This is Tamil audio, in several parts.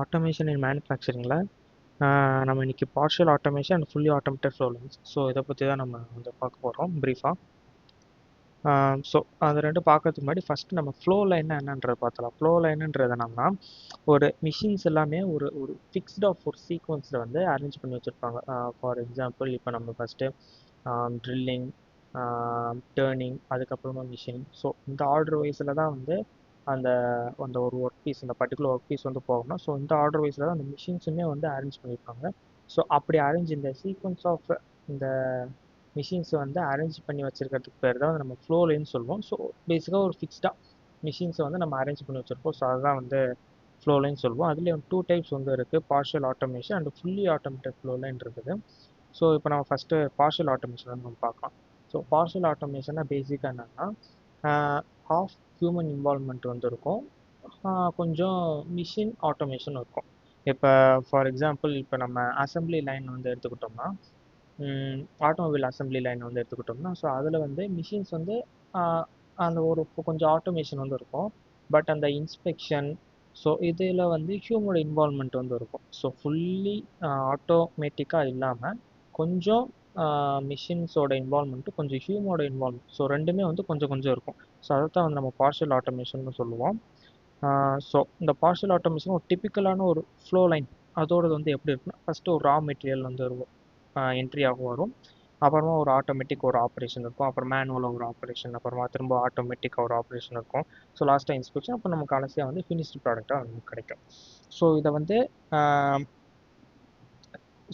ஆட்டோமேஷன் இன் மேனுஃபேக்சரிங்கில் நம்ம இன்றைக்கி partial automation and fully automated flow lines so இதை பற்றி தான் நம்ம வந்து பார்க்க போகிறோம் ப்ரீஃபாக. ஸோ அது ரெண்டு பார்க்கறதுக்கு முன்னாடி ஃபஸ்ட்டு நம்ம ஃப்ளோ லைன்னா என்னன்றது பார்த்தலாம். ஃப்ளோ லைனுன்றது என்னன்னா ஒரு மிஷின்ஸ் எல்லாமே ஒரு ஒரு ஃபிக்ஸ்ட் ஆஃப் ஒரு சீக்வன்ஸில் வந்து அரேஞ்ச் பண்ணி வச்சுருப்பாங்க. ஃபார் எக்ஸாம்பிள் இப்போ நம்ம ஃபஸ்ட்டு ட்ரில்லிங், டேர்னிங், அதுக்கப்புறமா மிஷின். ஸோ இந்த ஆர்டர் வைஸில் தான் வந்து அந்த அந்த ஒரு ஒர்க் பீஸ், இந்த பர்டிகுலர் ஒர்க் பீஸ் வந்து போகணும். ஸோ இந்த ஆர்டர் வைஸில் தான் அந்த மிஷின்ஸுமே வந்து அரேஞ்ச் பண்ணியிருப்பாங்க. ஸோ அப்படி அரேஞ்ச் இந்த சீக்வன்ஸ் ஆஃப் இந்த மிஷின்ஸை வந்து அரேஞ்ச் பண்ணி வச்சுருக்கிறதுக்கு பேர் தான் நம்ம ஃப்ளோ லைன்னு சொல்லுவோம். ஸோ பேசிக்காக ஒரு ஃபிக்ஸ்டாக மிஷின்ஸை வந்து நம்ம அரேஞ்ச் பண்ணி வச்சுருப்போம். ஸோ அதுதான் வந்து ஃப்ளோ லைன் சொல்லுவோம். அதுலேயும் 2 டைப்ஸ் வந்து இருக்குது, partial automation and fully automated flow line இருக்குது. ஸோ இப்போ நம்ம ஃபஸ்ட்டு பார்ஷியல் ஆட்டோமேஷன் வந்து நம்ம பார்க்கலாம். ஸோ பார்ஷியல் ஆட்டோமேஷனாக பேசிக்காக என்னென்னா ஹாஃப் ஹியூமன் இன்வால்வ்மெண்ட் வந்து இருக்கும், கொஞ்சம் மிஷின் ஆட்டோமேஷன் இருக்கும். இப்போ ஃபார் எக்ஸாம்பிள் இப்போ நம்ம அசம்பிளி லைன் வந்து எடுத்துக்கிட்டோம்னா, ஆட்டோமொபைல் அசம்பிளி லைன் வந்து எடுத்துக்கிட்டோம்னா, ஸோ அதில் வந்து மிஷின்ஸ் வந்து அந்த ஒரு கொஞ்சம் ஆட்டோமேஷன் வந்து இருக்கும். பட் அந்த இன்ஸ்பெக்ஷன், ஸோ இதில் வந்து ஹியூமனோட இன்வால்வ்மெண்ட் வந்து இருக்கும். ஸோ ஃபுல்லி ஆட்டோமேட்டிக்காக இல்லாமல் கொஞ்சம் மிஷின்ஸோட இன்வால்வ்மெண்ட்டு, கொஞ்சம் ஹியூமனோட இன்வால்வ்மெண்ட், ஸோ ரெண்டுமே வந்து கொஞ்சம் கொஞ்சம் இருக்கும். ஸோ அதை தான் வந்து நம்ம பார்ஷியல் ஆட்டோமேஷன் சொல்லுவோம். ஸோ இந்த பார்ஷியல் ஆட்டோமேஷன் ஒரு டிப்பிக்கலான ஒரு ஃப்ளோ லைன் அதோடது வந்து எப்படி இருக்குன்னா, ஃபஸ்ட்டு ஒரு ரா மெட்டீரியல் வந்து என்ட்ரியாகவும் வரும். அப்புறமா ஒரு ஆட்டோமேட்டிக் ஒரு ஆப்ரேஷன் இருக்கும், அப்புறம் மேனுவலாக ஒரு ஆப்ரேஷன், அப்புறமா திரும்ப ஆட்டோமேட்டிக்காக ஒரு ஆப்ரேஷன் இருக்கும். ஸோ லாஸ்ட்டாக இன்ஸ்பெக்ஷன், அப்போ நம்ம கடைசியாக வந்து ஃபினிஷ்டு ப்ராடக்டாக நமக்கு கிடைக்கும். ஸோ இதை வந்து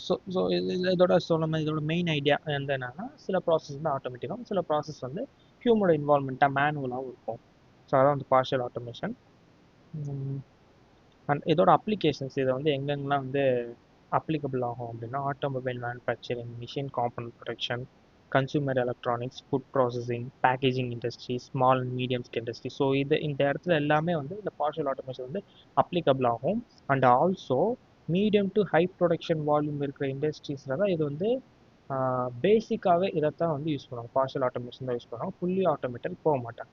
ஸோ இதோட சொன்ன இதோட மெயின் ஐடியா வந்து என்னன்னா, சில ப்ராசஸ் வந்து ஆட்டோமேட்டிக்காகவும் சில ப்ராசஸ் வந்து ஹியூமனோட இன்வால்வ்மெண்ட்டாக மேனுவலாகவும் இருக்கும். ஸோ அதான் வந்து பார்ஷியல் ஆட்டோமேஷன். அண்ட் இதோட அப்ளிகேஷன்ஸ் இதை வந்து எங்கெங்கெல்லாம் வந்து அப்ளிகபிள் ஆகும் அப்படின்னா, automobile manufacturing, machine component production, consumer electronics, food processing, packaging industry, small and medium scale industry. So இந்த இடத்துல எல்லாமே வந்து இந்த பார்ஷியல் ஆட்டோமேஷன் வந்து அப்ளிகபிள் ஆகும். And also medium to high production volume இருக்கிற இண்டஸ்ட்ரீஸில் தான் இது வந்து பேசிக்காகவே இதைத்தான் வந்து யூஸ் பண்ணுவாங்க, பார்ஷியல் ஆட்டோமேஷன் தான் யூஸ் பண்ணுவாங்க. ஃபுல்லி ஆட்டோமேட்டட் போக மாட்டாங்க.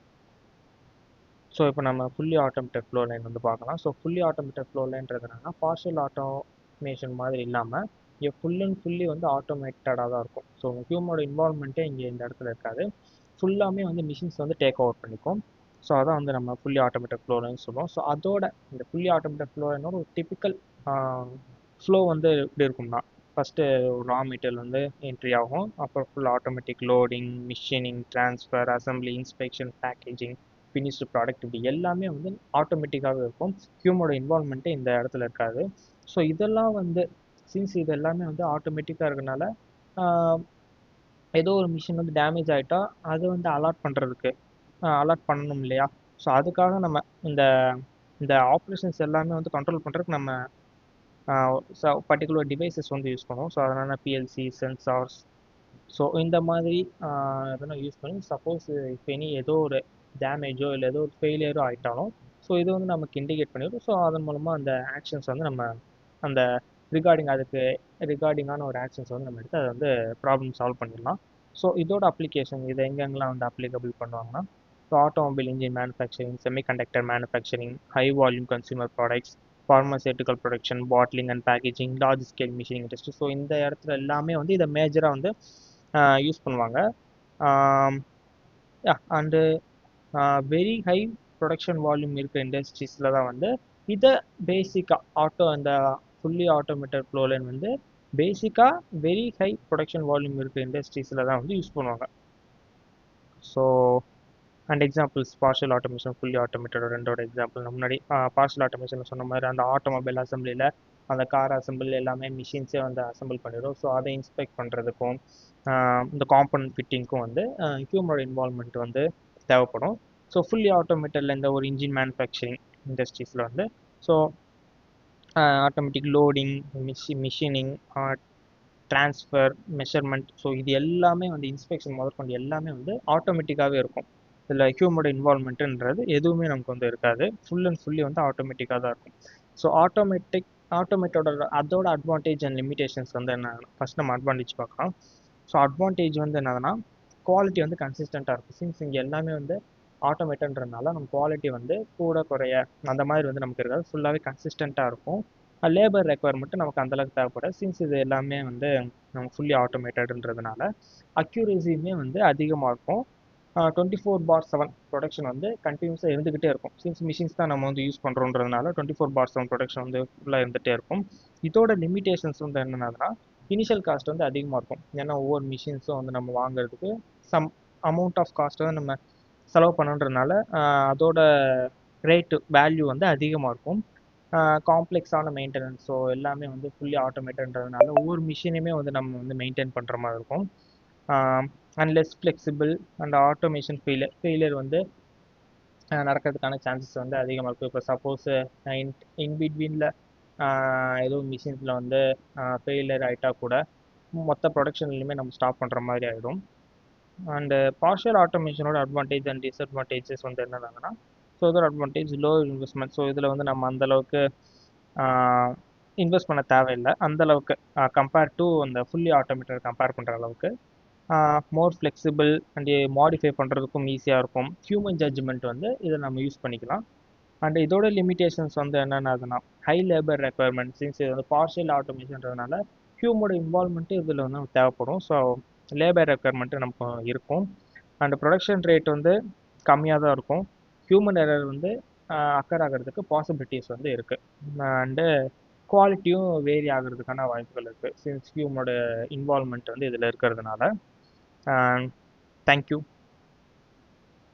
ஸோ இப்போ நம்ம ஃபுல்லி ஆட்டோமேட்டட் ஃப்ளோ லைன் வந்து பார்க்கலாம். ஸோ ஃபுல்லி ஆட்டோமேட்டட் ஃப்ளோ லைன்றது என்னன்னா, பார்ஷியல் ஆட்டோமேஷன் மாதிரி இல்லாமல் இங்கே ஃபுல் அண்ட் ஃபுல்லி வந்து ஆட்டோமேட்டடாக தான் இருக்கும். ஸோ ஹியூமனோட இன்வால்வ்மெண்ட்டே இங்கே இந்த இடத்துல இருக்காது, ஃபுல்லாமே வந்து மிஷின்ஸ் வந்து டேக் ஓவர் பண்ணிக்கும். ஸோ அதான் வந்து நம்ம ஃபுல்லி ஆட்டோமேட்டட் ஃப்ளோ லைன் சொல்லுவோம். ஸோ அதோட இந்த ஃபுல்லி ஆட்டோமேட்டட் ஃப்ளோ லைனோட ஒரு டிப்பிக்கல் ஃப்ளோ வந்து எப்படி இருக்கும்னா, ஃபஸ்ட்டு ரா மெட்டீரியல் வந்து என்ட்ரி ஆகும், அப்புறம் full automatic loading, machining, transfer, assembly, inspection, packaging, finished product, இப்படி எல்லாமே வந்து ஆட்டோமேட்டிக்காகவே இருக்கும். ஹியூமனோட இன்வால்வ்மெண்ட்டே இந்த இடத்துல இருக்காது. ஸோ இதெல்லாம் வந்து சின்ஸ் இது எல்லாமே வந்து ஆட்டோமேட்டிக்காக இருக்கனால, ஏதோ ஒரு மிஷின் வந்து டேமேஜ் ஆகிட்டா அதை வந்து அலாட் பண்ணுறதுக்கு அலாட் பண்ணணும் இல்லையா? ஸோ அதுக்காக நம்ம இந்த இந்த ஆப்ரேஷன்ஸ் எல்லாமே வந்து கண்ட்ரோல் பண்ணுறதுக்கு நம்ம பர்டிகுலர் டிவைசஸ் வந்து யூஸ் பண்ணுவோம். ஸோ அதனால் பிஎல்சி, சென்சார்ஸ், ஸோ இந்த மாதிரி இதெல்லாம் யூஸ் பண்ணி சப்போஸ் இப்போ ஏதோ ஒரு டேமேஜோ இல்லை ஏதோ ஒரு ஃபெயிலியரோ ஆகிட்டாலும் ஸோ இது வந்து நமக்கு இண்டிகேட் பண்ணிடும். ஸோ அதன் மூலமாக அந்த ஆக்ஷன்ஸ் வந்து நம்ம அந்த அதுக்கு ரிகார்டிங்கான ஒரு ஆக்ஷன்ஸ் வந்து நம்ம எடுத்து அதை வந்து ப்ராப்ளம் சால்வ் பண்ணிடலாம். ஸோ இதோட அப்ளிகேஷன் இது எங்கெங்கெல்லாம் வந்து அப்ளிகபிள் பண்ணுவாங்கன்னா, so automobile engine manufacturing, semiconductor manufacturing, high volume consumer products, pharmaceutical production, bottling and packaging, large scale machining industry. So இந்த இடத்துல எல்லாமே வந்து இதை மேஜராக வந்து யூஸ் பண்ணுவாங்க. And very high production volume இருக்கிற இண்டஸ்ட்ரீஸில் தான் வந்து இதை பேசிக்காக அந்த ஃபுல்லி ஆட்டோமேட்டட் ஃப்ளோ லைன் வந்து பேசிக்காக வெரி ஹை ப்ரொடக்ஷன் வால்யூம் இருக்கிற இண்டஸ்ட்ரீஸில் தான் வந்து யூஸ் பண்ணுவாங்க. So and examples partial automation, fully automated ரெண்டோட எக்ஸாம்பிள் முன்னாடி பார்ஷியல் ஆட்டோமேஷன் சொன்ன மாதிரி அந்த ஆட்டோமொபைல் அசம்பிளியில் அந்த கார் அசம்பிள் எல்லாமே மிஷின்ஸே வந்து அசம்பிள் பண்ணிடும். ஸோ அதை இன்ஸ்பெக்ட் பண்ணுறதுக்கும் இந்த காம்பனன்ட் ஃபிட்டிங்க்கும் வந்து ஹியூமனோட இன்வால்வ்மெண்ட் வந்து தேவைப்படும். ஸோ ஃபுல்லி ஆட்டோமேட்டடில் இந்த ஒரு இன்ஜின் மேனுஃபேக்சரிங் இண்டஸ்ட்ரீஸில் வந்து so automatic loading, machining, transfer, measurement, so இது எல்லாமே வந்து இன்ஸ்பெக்ஷன் முதற்கொண்டு எல்லாமே வந்து ஆட்டோமேட்டிக்காகவே இருக்கும். இதில் ஹியூமனோட இன்வால்வ்மெண்ட்டுன்றது எதுவுமே நமக்கு வந்து இருக்காது, ஃபுல் அண்ட் ஃபுல்லி வந்து ஆட்டோமேட்டிக்காக தான் இருக்கும். ஸோ ஆட்டோமேட்டோட அதோட அட்வான்டேஜ் அண்ட் லிமிடேஷன்ஸ் வந்து என்ன, ஃபஸ்ட் நம்ம அட்வான்டேஜ் பார்க்கலாம். ஸோ அட்வான்டேஜ் வந்து என்னதுன்னா, குவாலிட்டி வந்து கன்சிஸ்டண்ட்டாக இருக்கும். சின்ஸ் இங்கே எல்லாமே வந்து ஆட்டோமேட்டன்றதுனால நம்ம குவாலிட்டி வந்து கூட குறைய அந்த மாதிரி வந்து நமக்கு இருக்காது, ஃபுல்லாகவே கன்சிஸ்டண்ட்டாக இருக்கும். லேபர் ரெக்குவயர்மெண்ட்டு நமக்கு அந்தளவுக்கு தேவைப்படாது. சின்ஸ் இது எல்லாமே வந்து நம்ம ஃபுல்லி ஆட்டோமேட்டடுன்றதுனால அக்யூரேசியுமே வந்து அதிகமாக இருக்கும். 24/7 ப்ரொடக்ஷன் வந்து கண்டினியூஸாக இருந்துக்கிட்டே இருக்கும். சின்ஸ் மிஷின்ஸ் தான் நம்ம வந்து யூஸ் பண்ணுறோன்றதுனால 24/7 ப்ரொடக்ஷன் வந்து ஃபுல்லாக இருந்துகிட்டே இருக்கும். இதோட லிமிடேஷன்ஸ் வந்து என்னென்னா இனிஷியல் காஸ்ட் வந்து அதிகமாக இருக்கும். ஏன்னா ஒவ்வொரு மிஷின்ஸும் வந்து நம்ம வாங்குறதுக்கு சம் அமௌண்ட் ஆஃப் காஸ்ட்டை வந்து நம்ம செலவு பண்ணுன்றதுனால அதோட ரேட்டு வேல்யூ வந்து அதிகமாக இருக்கும். காம்ப்ளெக்ஸான மெயின்டெனன்ஸ், ஸோ எல்லாமே வந்து ஃபுல்லி ஆட்டோமேட்டட்ன்றதுனால ஒவ்வொரு மிஷினையுமே வந்து நம்ம வந்து மெயின்டைன் பண்ணுற மாதிரி இருக்கும். And less flexible and automation failure வந்து நடக்கிறதுக்கான சான்சஸ் வந்து அதிகமாக இருக்கும். இப்போ சப்போஸ் இன்பிட்வீனில் ஏதோ மிஷின்ஸில் வந்து ஃபெயிலியர் ஆகிட்டா கூட மொத்த ப்ரொடக்ஷன்லையுமே நம்ம ஸ்டாப் பண்ணுற மாதிரி ஆகிடும். அண்டு பார்ஷியல் ஆட்டோமேஷனோட அட்வான்டேஜ் அண்ட் டிஸ்அட்வான்டேஜஸ் வந்து என்னென்னா, ஸோ இதோட அட்வான்டேஜ் லோ இன்வெஸ்ட்மெண்ட். ஸோ இதில் வந்து நம்ம அந்தளவுக்கு இன்வெஸ்ட் பண்ண தேவையில்லை. அந்தளவுக்கு கம்பேர் டு அந்த ஃபுல்லி ஆட்டோமேட்டட் கம்பேர் பண்ணுற அளவுக்கு மோர் ஃப்ளெக்சிபிள் அண்ட் மாடிஃபை பண்ணுறதுக்கும் ஈஸியாக இருக்கும். ஹியூமன் ஜட்ஜ்மெண்ட் வந்து இதை நம்ம யூஸ் பண்ணிக்கலாம். அண்ட் இதோட லிமிடேஷன்ஸ் வந்து என்னென்னா ஹை லேபர் ரெக்குவயர்மெண்ட். சின்ஸ் இது வந்து பார்ஷியல் ஆட்டோமேஷன்றதுனால ஹியூமனோட இன்வால்மெண்ட்டு இதில் வந்து தேவைப்படும். ஸோ லேபர் ரெக்குவயர்மெண்ட்டு நமக்கு இருக்கும். அண்ட் ப்ரொடக்ஷன் ரேட் வந்து கம்மியாக தான் இருக்கும். ஹியூமன் எரர் வந்து அக்கர் ஆகிறதுக்கு பாசிபிலிட்டிஸ் வந்து இருக்குது. அண்டு குவாலிட்டியும் வேரி ஆகிறதுக்கான வாய்ப்புகள் இருக்குது, சின்ஸ் ஹியூமனோட இன்வால்மெண்ட் வந்து இதில் இருக்கிறதுனால. தேங்க்யூ.